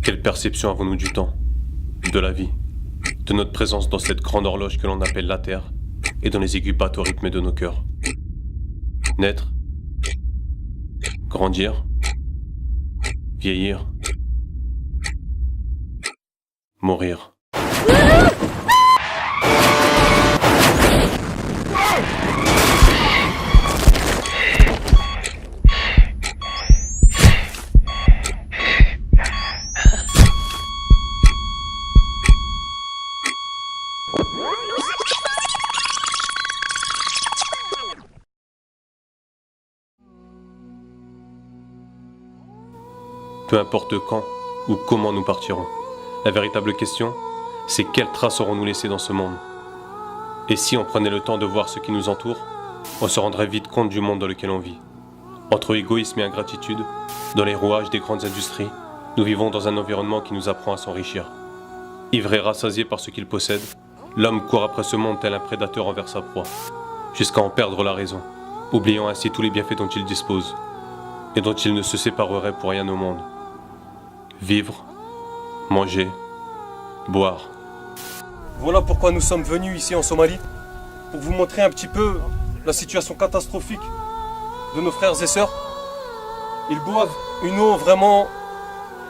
Quelle perception avons-nous du temps, de la vie, de notre présence dans cette grande horloge que l'on appelle la Terre et dont les aiguilles battent au rythme de nos cœurs? Naître, grandir, vieillir, mourir. Peu importe quand ou comment nous partirons, la véritable question, c'est quelles traces aurons-nous laissées dans ce monde? Et si on prenait le temps de voir ce qui nous entoure, on se rendrait vite compte du monde dans lequel on vit. Entre égoïsme et ingratitude, dans les rouages des grandes industries, nous vivons dans un environnement qui nous apprend à s'enrichir. Ivre et rassasié par ce qu'il possède, l'homme court après ce monde tel un prédateur envers sa proie, jusqu'à en perdre la raison, oubliant ainsi tous les bienfaits dont il dispose, et dont il ne se séparerait pour rien au monde. Vivre, manger, boire. Voilà pourquoi nous sommes venus ici en Somalie, pour vous montrer un petit peu la situation catastrophique de nos frères et sœurs. Ils boivent une eau vraiment...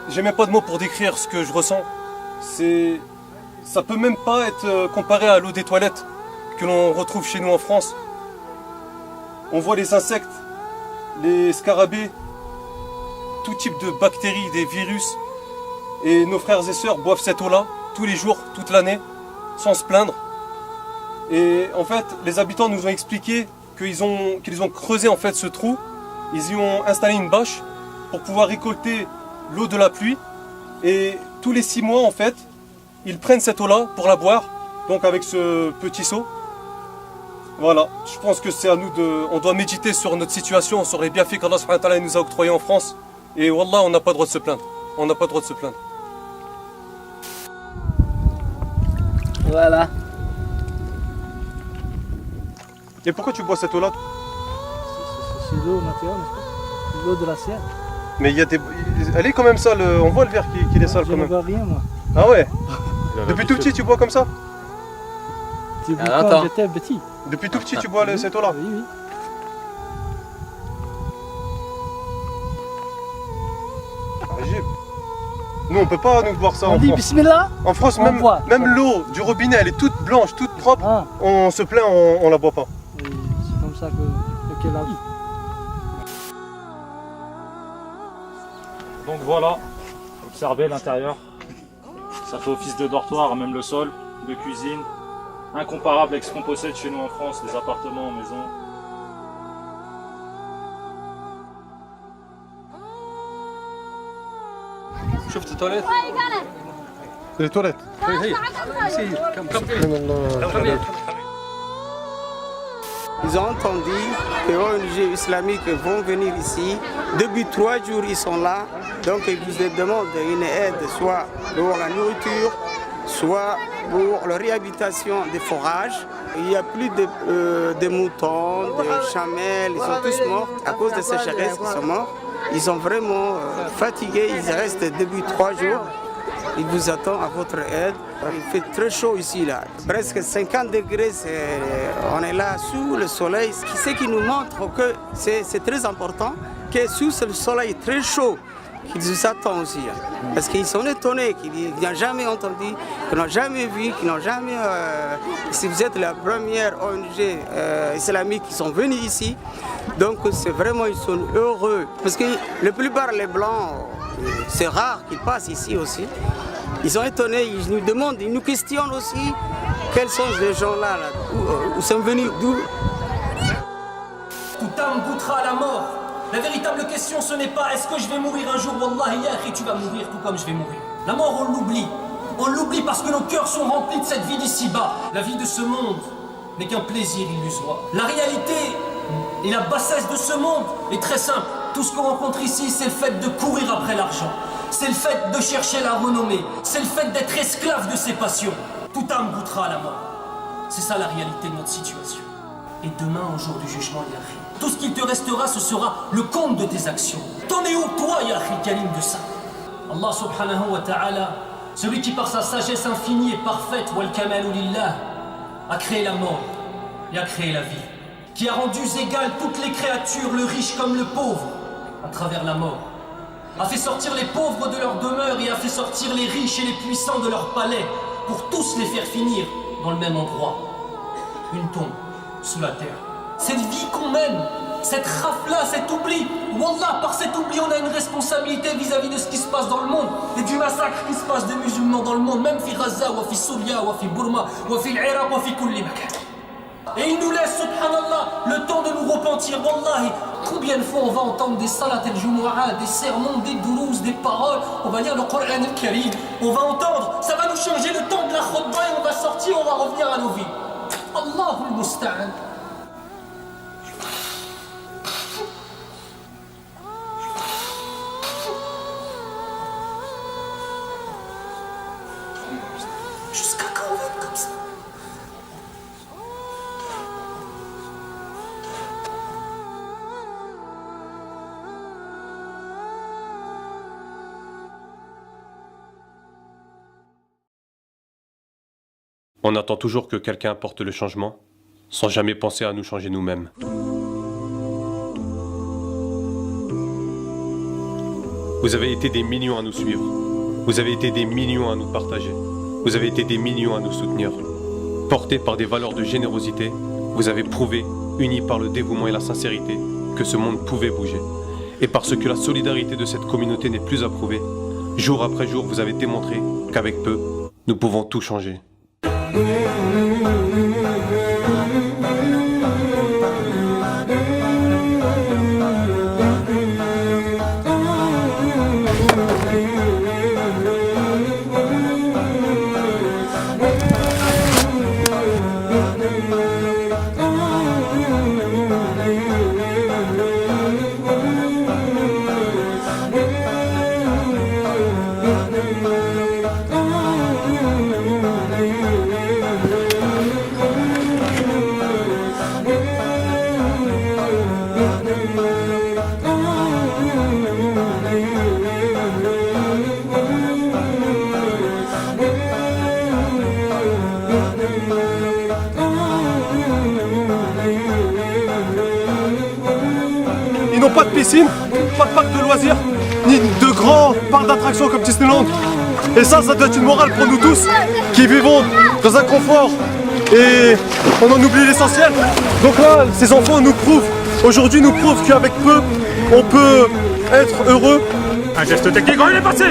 J'ai même pas de mots pour décrire ce que je ressens. Ça peut même pas être comparé à l'eau des toilettes que l'on retrouve chez nous en France. On voit les insectes, les scarabées, tout type de bactéries, des virus. Et nos frères et sœurs boivent cette eau-là tous les jours, toute l'année, sans se plaindre. Et en fait, les habitants nous ont expliqué qu'ils ont creusé en fait ce trou. Ils y ont installé une bâche pour pouvoir récolter l'eau de la pluie. Et tous les 6 mois, en fait, ils prennent cette eau-là pour la boire, donc avec ce petit seau. Voilà, je pense que c'est à nous on doit méditer sur notre situation, sur les bienfaits qu'Allah subhanahu wa ta'ala nous a octroyés en France. Et wallah, on n'a pas le droit de se plaindre. On n'a pas le droit de se plaindre. Voilà. Et pourquoi tu bois cette eau-là? C'est l'eau naturelle, n'est-ce pas? C'est l'eau de la Sierre. Mais il y a des... Elle est quand même sale, on voit le verre qui est sale quand Je ne même. vois rien, moi. Ah ouais? Depuis tout petit tu bois comme ça? Depuis attends. quand j'étais petit. Depuis tout petit tu bois cette eau-là? Oui, oui. Agib. Nous on peut pas nous boire ça On en dit France. Bismillah. En France, On même, boit. même l'eau du robinet, elle est toute blanche, toute propre. Ah, On se plaint, on la boit pas. et c'est comme ça que la vie. Donc voilà, observez l'intérieur. Ça fait office de dortoir, même le sol, de cuisine. Incomparable avec ce qu'on possède chez nous en France, les appartements, maisons. شفت التواليت؟ Les toilettes. Ils ont entendu que les ONG islamiques vont venir ici. Depuis 3 jours, ils sont là. Donc, ils vous demandent une aide, soit pour la nourriture, soit pour la réhabilitation des forages. Il n'y a plus de moutons, de chamelles, ils sont tous morts à cause de ces sécheresse, ils sont morts. Ils sont vraiment fatigués, ils restent depuis 3 jours. Ils vous attendent à votre aide. Il fait très chaud ici, là. Presque 50 degrés, on est là sous le soleil. Ce qui nous montre que c'est très important, que sous le soleil très chaud, qu'ils nous attendent aussi. Parce qu'ils sont étonnés, qu'ils n'ont jamais entendu, qu'ils n'ont jamais vu, qu'ils n'ont jamais... si vous êtes la première ONG islamique qui sont venus ici, donc c'est vraiment, ils sont heureux. Parce que la plupart des Blancs, c'est rare qu'ils passent ici aussi. Ils sont étonnés, ils nous demandent, ils nous questionnent aussi quels sont ces gens-là, où sont venus, d'où. Tout âme goûtera à la mort. La véritable question, ce n'est pas est-ce que je vais mourir un jour, Wallahi ya akhi, tu vas mourir tout comme je vais mourir. La mort, on l'oublie. On l'oublie parce que nos cœurs sont remplis de cette vie d'ici-bas. La vie de ce monde n'est qu'un plaisir illusoire. La réalité et la bassesse de ce monde est très simple. Tout ce qu'on rencontre ici, c'est le fait de courir après l'argent. C'est le fait de chercher la renommée. C'est le fait d'être esclave de ses passions. Toute âme goûtera à la mort. C'est ça la réalité de notre situation. Et demain, au jour du jugement, Yahi, tout ce qu'il te restera, ce sera le compte de tes actions. T'en es où, toi, Yahi Kalim, de ça? Allah subhanahu wa ta'ala, celui qui par sa sagesse infinie et parfaite, wal kamalu lillah, a créé la mort et a créé la vie, qui a rendu égales toutes les créatures, le riche comme le pauvre, à travers la mort, a fait sortir les pauvres de leur demeure et a fait sortir les riches et les puissants de leur palais, pour tous les faire finir dans le même endroit, une tombe sous la terre. Cette vie qu'on mène, cette rafle-là, cet oubli, wallah, par cet oubli, on a une responsabilité vis-à-vis de ce qui se passe dans le monde et du massacre qui se passe des musulmans dans le monde, même fi Gaza, wa fi Souria, wa fi Burma, wa fi l'Iraq, wa fi kulli makan. Et il nous laisse, subhanallah, le temps de nous repentir, wallahi. Combien de fois on va entendre des salat al-jumu'ah, des sermons, des doulouz, des paroles, on va lire le Coran al-Karim, on va entendre, ça va nous changer le temps de la khutbah et on va sortir, on va revenir à nos vies. Allahul musta'an. Jusqu'à quand on va être comme ça? On attend toujours que quelqu'un apporte le changement, sans jamais penser à nous changer nous-mêmes. Vous avez été des millions à nous suivre. Vous avez été des millions à nous partager. Vous avez été des millions à nous soutenir. Portés par des valeurs de générosité, vous avez prouvé, unis par le dévouement et la sincérité, que ce monde pouvait bouger. Et parce que la solidarité de cette communauté n'est plus approuvée, jour après jour, vous avez démontré qu'avec peu, nous pouvons tout changer. Ils n'ont pas de piscine, pas de parc de loisirs, ni de grands parcs d'attractions comme Disneyland. Et ça doit être une morale pour nous tous qui vivons dans un confort et on en oublie l'essentiel. Donc là, ces enfants nous prouvent, aujourd'hui nous prouvent qu'avec peu, on peut être heureux. Un geste technique, il est passé.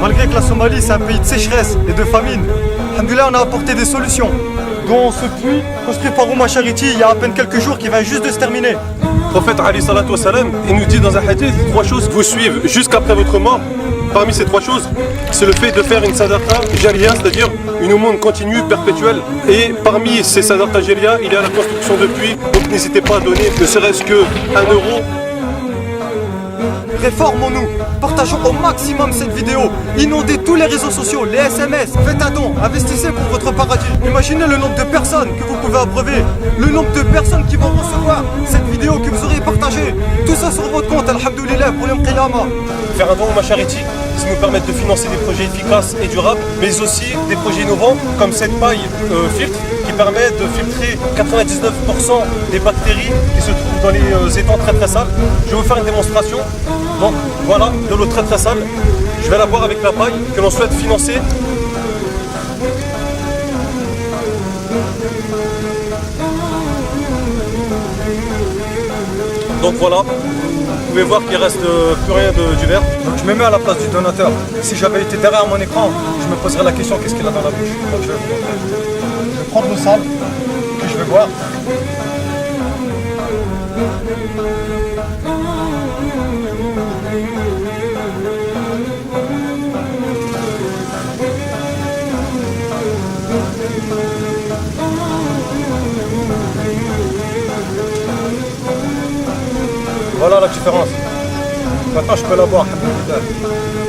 Malgré que la Somalie c'est un pays de sécheresse et de famine, alhamdoulilah, on a apporté des solutions, dont ce puits construit par Ouma Charity il y a à peine quelques jours qui vient juste de se terminer. Le prophète Ali salatu wa salam, il nous dit dans un hadith, 3 choses vous suivent jusqu'après votre mort. Parmi ces 3 choses, c'est le fait de faire une sadaqa jariya, c'est-à-dire une aumône continue, perpétuelle. Et parmi ces sadaqa jariya, il y a la construction de puits, donc n'hésitez pas à donner ne serait-ce que 1 euro. Réformons-nous, partageons au maximum cette vidéo, inondez tous les réseaux sociaux, les SMS, faites un don, investissez pour votre paradis. Imaginez le nombre de personnes que vous pouvez abreuver, le nombre de personnes qui vont recevoir cette vidéo que vous aurez partagée. Tout ça sur votre compte, alhamdoulilah, pour Yom Qiyamah. Faire un don au Charity, ça nous permet de financer des projets efficaces et durables, mais aussi des projets innovants comme cette paille filtre qui permet de filtrer 99% des bactéries qui se trouvent dans les étangs très très sales. Je vais vous faire une démonstration. Donc voilà, de l'eau très très sale. Je vais la boire avec la paille que l'on souhaite financer. Donc voilà, vous pouvez voir qu'il reste plus rien du verre. Donc je me mets à la place du donateur. Si j'avais été derrière mon écran, je me poserais la question qu'est-ce qu'il a dans la bouche. Donc je vais vous montrer. Je vais prendre le sable, puis je vais boire. Voilà la différence. Maintenant je peux la boire. Alhamdoulilah.